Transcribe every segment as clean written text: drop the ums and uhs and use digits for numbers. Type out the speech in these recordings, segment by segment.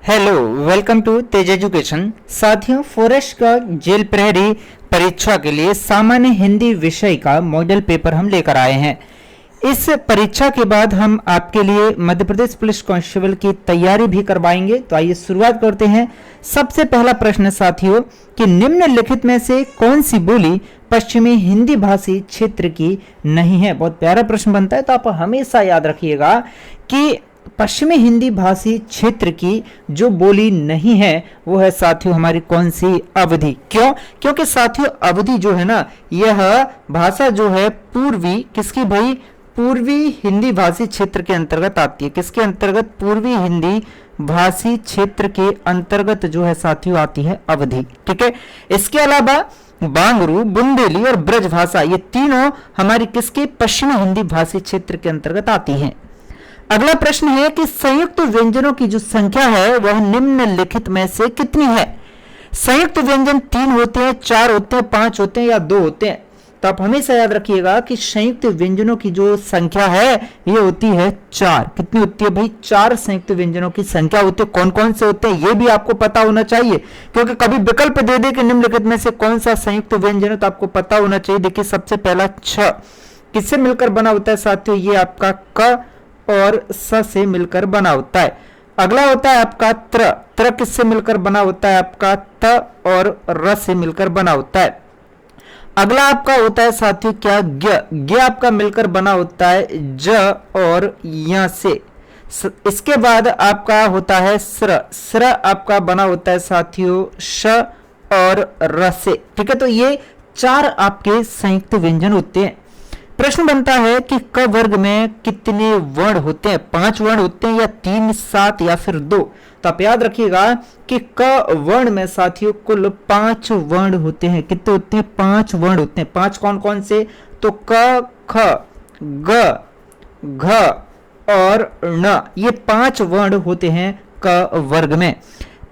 Hello, welcome to Tej education. साथियों, forest guard, जेल प्रहरी परीक्षा के लिए सामान्य हिंदी विषय का मॉडल पेपर हम लेकर आए हैं। इस परीक्षा के बाद हम आपके लिए मध्य प्रदेश पुलिस कांस्टेबल की तैयारी भी करवाएंगे। तो आइए शुरुआत करते हैं। सबसे पहला प्रश्न साथियों कि निम्नलिखित में से कौन सी बोली पश्चिमी हिंदी भाषी क्षेत्र की नहीं है। बहुत प्यारा प्रश्न बनता है, तो आप हमेशा याद रखिएगा कि पश्चिमी हिंदी भाषी क्षेत्र की जो बोली नहीं है वो है साथियों हमारी कौन सी, अवधी। क्यों? क्योंकि साथियों अवधी जो है ना, यह भाषा जो है पूर्वी, किसकी भाई, पूर्वी हिंदी भाषी क्षेत्र के अंतर्गत आती है। किसके अंतर्गत? पूर्वी हिंदी भाषी क्षेत्र के अंतर्गत जो है साथियों आती है अवधी। ठीक है। इसके अलावा बांगरू, बुंदेली और ब्रज भाषा, ये तीनों हमारी किसके, पश्चिमी हिंदी भाषी क्षेत्र के अंतर्गत आती हैं। अगला प्रश्न है कि संयुक्त व्यंजनों की जो संख्या है वह निम्नलिखित में से कितनी है। संयुक्त व्यंजन 3 होते हैं, 4 होते हैं, 5 होते हैं या 2 होते हैं। तो आप हमेशा याद रखिएगा कि संयुक्त व्यंजनों की जो संख्या है ये होती है 4। कितनी होती है भाई? 4 संयुक्त व्यंजनों की संख्या होती है। कौन कौन से होते हैं ये भी आपको पता होना चाहिए, क्योंकि कभी विकल्प दे दे कि निम्नलिखित में से कौन सा संयुक्त व्यंजन है तो आपको पता होना चाहिए। देखिए सबसे पहला छ किससे मिलकर बना होता है साथियों? ये आपका क और स से मिलकर बना होता है। अगला होता है आपका त्र। त्र किससे मिलकर बना होता है? आपका त और र से मिलकर बना होता है। अगला आपका होता है साथियों क्या? ज्ञ। ज्ञ आपका मिलकर बना होता है ज और य से। इसके बाद आपका होता है स्र। स्र आपका बना होता है साथियों श और र से। ठीक है, तो ये 4 आपके संयुक्त व्यंजन होते हैं। प्रश्न बनता है कि क वर्ग में कितने वर्ण होते हैं? 5 वर्ण होते हैं या 3, 7 या फिर 2? तो आप याद रखिएगा कि क वर्ण में साथियों कुल 5 वर्ण होते हैं। कितने होते हैं? 5 वर्ण होते हैं। 5 कौन कौन से? तो क, ख, ग, घ और ण, ये 5 वर्ण होते हैं क वर्ग में।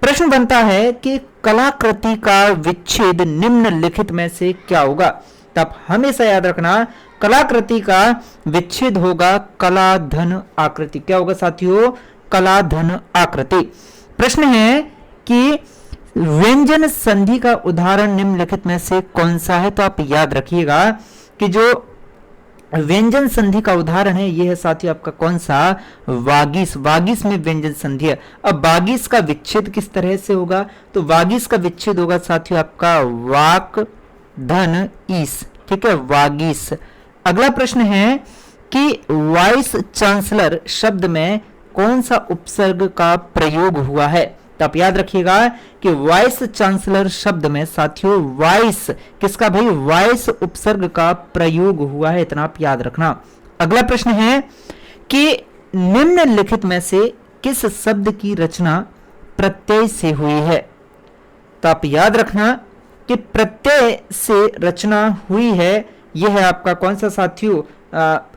प्रश्न बनता है कि कलाकृति का विच्छेद निम्नलिखित में से क्या होगा? तो आप हमेशा याद रखना कलाकृति का विच्छेद होगा कला धन आकृति। क्या होगा साथियों? कला धन आकृति। प्रश्न है कि व्यंजन संधि का उदाहरण निम्नलिखित में से कौन सा है? तो आप याद रखिएगा कि जो व्यंजन संधि का उदाहरण है यह है साथियों आपका कौन सा? वागीश। वागीश में व्यंजन संधि है। अब वागीश का विच्छेद किस तरह से होगा? तो वागीश का विच्छेद होगा साथियों आपका वाक धन ईस। ठीक है, वागीश। अगला प्रश्न है कि वाइस चांसलर शब्द में कौन सा उपसर्ग का प्रयोग हुआ है? तो आप याद रखिएगा कि वाइस चांसलर शब्द में साथियों वाइस किसका भाई? वाइस उपसर्ग का प्रयोग हुआ है, इतना आप याद रखना। अगला प्रश्न है कि निम्नलिखित में से किस शब्द की रचना प्रत्यय से हुई है? तो आप याद रखना कि प्रत्यय से रचना हुई है, यह है आपका कौन सा साथियों?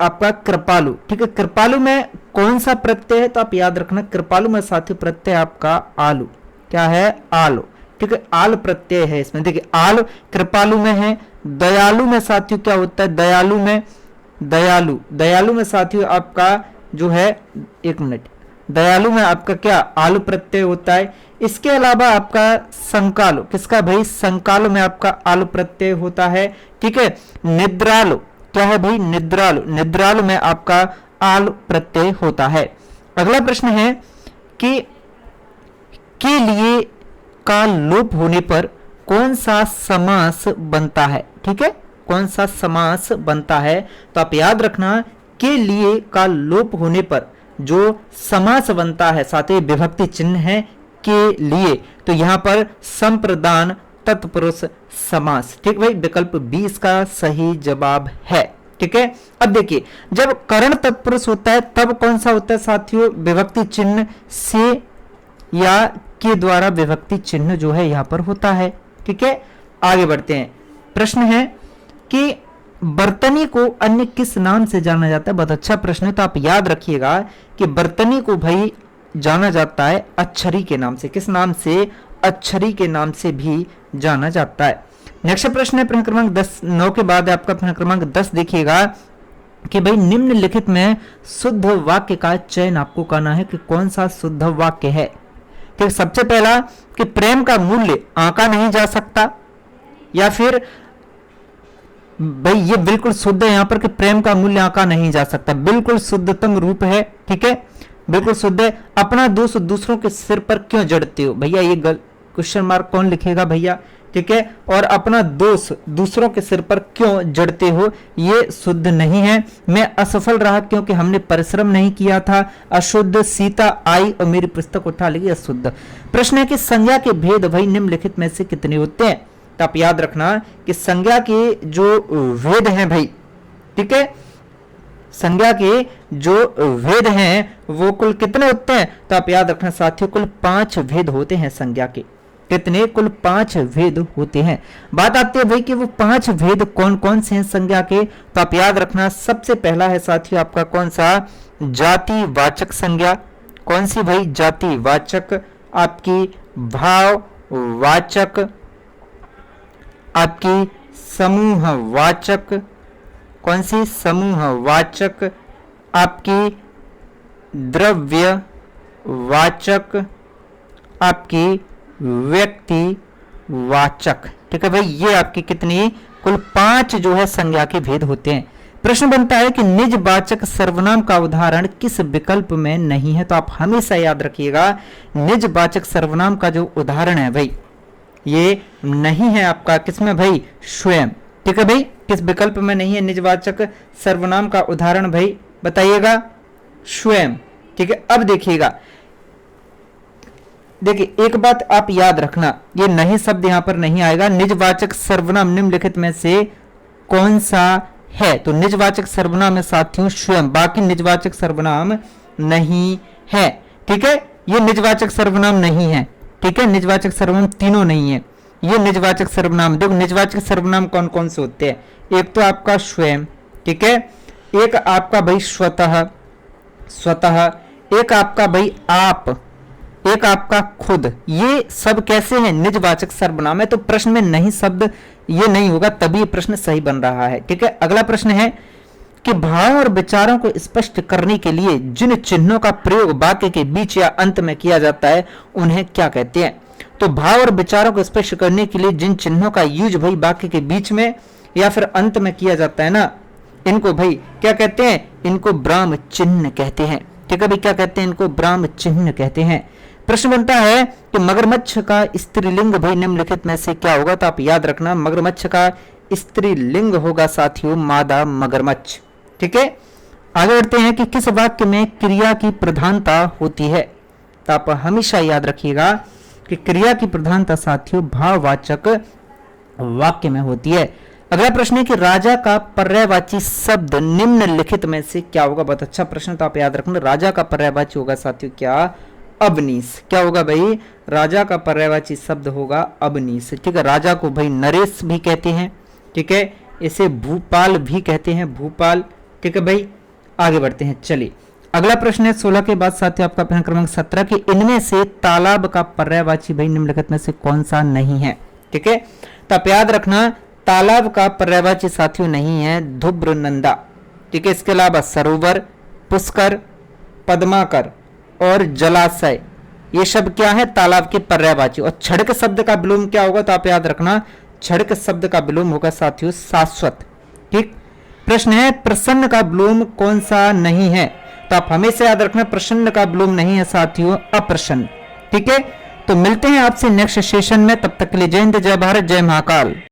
आपका कृपालु। ठीक है, कृपालु में कौन सा प्रत्यय है? तो आप याद रखना कृपालु में साथियों प्रत्यय आपका आलू। क्या है? आलू। ठीक है, आल प्रत्यय है इसमें। देखिए आल कृपालु में है। दयालु में साथियों क्या होता है? दयालु में दयालु। दयालु में साथियों आपका जो है, एक मिनट, दयालु में आपका क्या? आलू प्रत्यय होता है। इसके अलावा आपका संकालु, किसका भाई? संकालु में आपका आलू प्रत्यय होता है। ठीक है, निद्रालु, क्या है भाई? निद्रालु। निद्रालु में आपका आलू प्रत्यय होता है। अगला प्रश्न है कि के लिए का लोप होने पर कौन सा समास बनता है? ठीक है, कौन सा समास बनता है? तो आप याद रखना के लिए का लोप होने पर जो समास बनता है साथ ही विभक्ति चिन्ह है के लिए, तो यहां पर संप्रदान तत्पुरुष समास। ठीक भाई, विकल्प 20 का सही जवाब है। ठीक है, अब देखिए जब करण तत्पुरुष होता है तब कौन सा होता है साथियों? विभक्ति चिन्ह से या के द्वारा विभक्ति चिन्ह जो है यहां पर होता है। ठीक है, आगे बढ़ते हैं। प्रश्न है कि बर्तनी को अन्य किस नाम से जाना जाता है? बहुत अच्छा प्रश्न है। तो आप याद रखिएगा कि बर्तनी को भाई जाना जाता है अक्षरी के नाम से। किस नाम से? अक्षरी के नाम से भी जाना जाता है। नेक्स्ट प्रश्न है प्रश्न क्रमांक 10। 9 के बाद आपका प्रश्न क्रमांक 10 देखिएगा कि भाई निम्नलिखित में शुद्ध वाक्य का चयन आपको करना है कि कौन सा शुद्ध वाक्य है। ठीक, सबसे पहला कि प्रेम का मूल्य आंका नहीं जा सकता, या फिर भाई ये बिल्कुल शुद्ध है यहां पर कि प्रेम का मूल्य आंका नहीं जा सकता, बिल्कुल शुद्धतम रूप है। ठीक है, बिल्कुल शुद्ध है। अपना दोष दूसरों के सिर पर क्यों जड़ते हो, भैया ये क्वेश्चन मार्क कौन लिखेगा भैया। ठीक है, और अपना दोष दूसरों के सिर पर क्यों जड़ते हो, ये शुद्ध नहीं है। मैं असफल रहा क्योंकि हमने परिश्रम नहीं किया था, अशुद्ध। सीता आई और मेरी पुस्तक उठा ली, अशुद्ध। प्रश्न है कि संज्ञा के भेद भाई निम्नलिखित में से कितने होते हैं। तो आप याद रखना कि संज्ञा के जो भेद हैं भाई, ठीक है, संज्ञा के जो भेद हैं वो कुल कितने होते हैं। तो आप याद रखना साथियों, कुल 5 भेद होते हैं संज्ञा के। कितने, कुल 5 भेद होते हैं। बात आती है भाई कि वो 5 भेद कौन कौन से हैं संज्ञा के। तो आप याद रखना सबसे पहला है साथियों आपका कौन सा, जातिवाचक संज्ञा। कौन सी भाई, जातिवाचक। आपकी भाववाचक, आपकी समूहवाचक। कौन सी, समूहवाचक। आपकी द्रव्यवाचक, आपकी व्यक्तिवाचक। ठीक है भाई, ये आपकी कितनी, कुल 5 जो है संज्ञा के भेद होते हैं। प्रश्न बनता है कि निजवाचक सर्वनाम का उदाहरण किस विकल्प में नहीं है। तो आप हमेशा याद रखिएगा, निजवाचक सर्वनाम का जो उदाहरण है भाई ये नहीं है आपका किसमें भाई, स्वयं। ठीक है भाई, किस विकल्प में नहीं है निजवाचक सर्वनाम का उदाहरण भाई, बताइएगा, स्वयं। ठीक है, अब देखिएगा, देखिए एक बात आप याद रखना, ये नहीं शब्द यहां पर नहीं आएगा। निजवाचक सर्वनाम निम्नलिखित में से कौन सा है। तो निजवाचक सर्वनाम है साथियों स्वयं, बाकी निजवाचक सर्वनाम नहीं है। ठीक है, ये निजवाचक सर्वनाम नहीं है। ठीक है, निजवाचक सर्वनाम तीनों नहीं है, ये निजवाचक सर्वनाम। देखो निजवाचक सर्वनाम कौन कौन से होते हैं, एक तो आपका स्वयं, ठीक है, एक आपका भाई स्वतः, स्वतः, एक आपका भाई आप, एक आपका खुद। ये सब कैसे हैं, निजवाचक सर्वनाम है। तो प्रश्न में नहीं शब्द ये नहीं होगा, तभी प्रश्न सही बन रहा है। ठीक है, अगला प्रश्न है कि भाव और विचारों को स्पष्ट करने के लिए जिन चिन्हों का प्रयोग वाक्य के बीच या अंत में किया जाता है उन्हें क्या कहते हैं। तो भाव और विचारों को स्पष्ट करने के लिए जिन चिन्हों का यूज भाई वाक्य के बीच में या फिर अंत में किया जाता है ना, इनको भाई क्या कहते हैं, इनको ब्राह्म चिन्ह कहते हैं। ठीक है भाई, क्या कहते हैं, इनको ब्राह्म चिन्ह कहते हैं। प्रश्न बनता है कि मगरमच्छ का स्त्रीलिंग भाई निम्नलिखित में से क्या होगा। तो आप याद रखना मगरमच्छ का स्त्रीलिंग होगा साथियों मादा मगरमच्छ। ठीक है, आगे बढ़ते हैं कि किस वाक्य में क्रिया की प्रधानता होती है। तो आप हमेशा याद रखिएगा कि क्रिया की प्रधानता साथियों भाववाचक वाक्य में होती है। अगला प्रश्न है कि राजा का पर्यायवाची शब्द निम्नलिखित में से क्या होगा। बहुत अच्छा प्रश्न, तो आप याद रखना राजा का पर्यायवाची होगा साथियों क्या, अबनीश। क्या होगा भाई, राजा का पर्यायवाची शब्द होगा अबनीश। ठीक है, राजा को भाई नरेश भी कहते हैं। ठीक है, इसे भूपाल भी कहते हैं, भूपाल। ठीक है भाई, आगे बढ़ते हैं, चलिए अगला प्रश्न है 16 के बाद साथियों आपका प्रश्न क्रमांक 17 कि इनमें से तालाब का पर्यायवाची भाई निम्नलिखित में से कौन सा नहीं है। ठीक है, तो आप याद रखना तालाब का पर्यायवाची साथियों नहीं है धुब्र नंदा। ठीक है, इसके अलावा सरोवर, पुष्कर, पद्माकर और जलाशय, ये शब्द क्या है, तालाब के पर्यायवाची। और छड़क शब्द का विलोम क्या होगा। तो आप याद रखना छड़क शब्द का विलोम होगा साथियों शाश्वत। ठीक, प्रश्न है प्रसन्न का विलोम कौन सा नहीं है। तो आप हमेशा याद रखना प्रसन्न का विलोम नहीं है साथियों अप्रसन्न। ठीक है, तो मिलते हैं आपसे नेक्स्ट सेशन में, तब तक के लिए जय हिंद, जय भारत, जय महाकाल।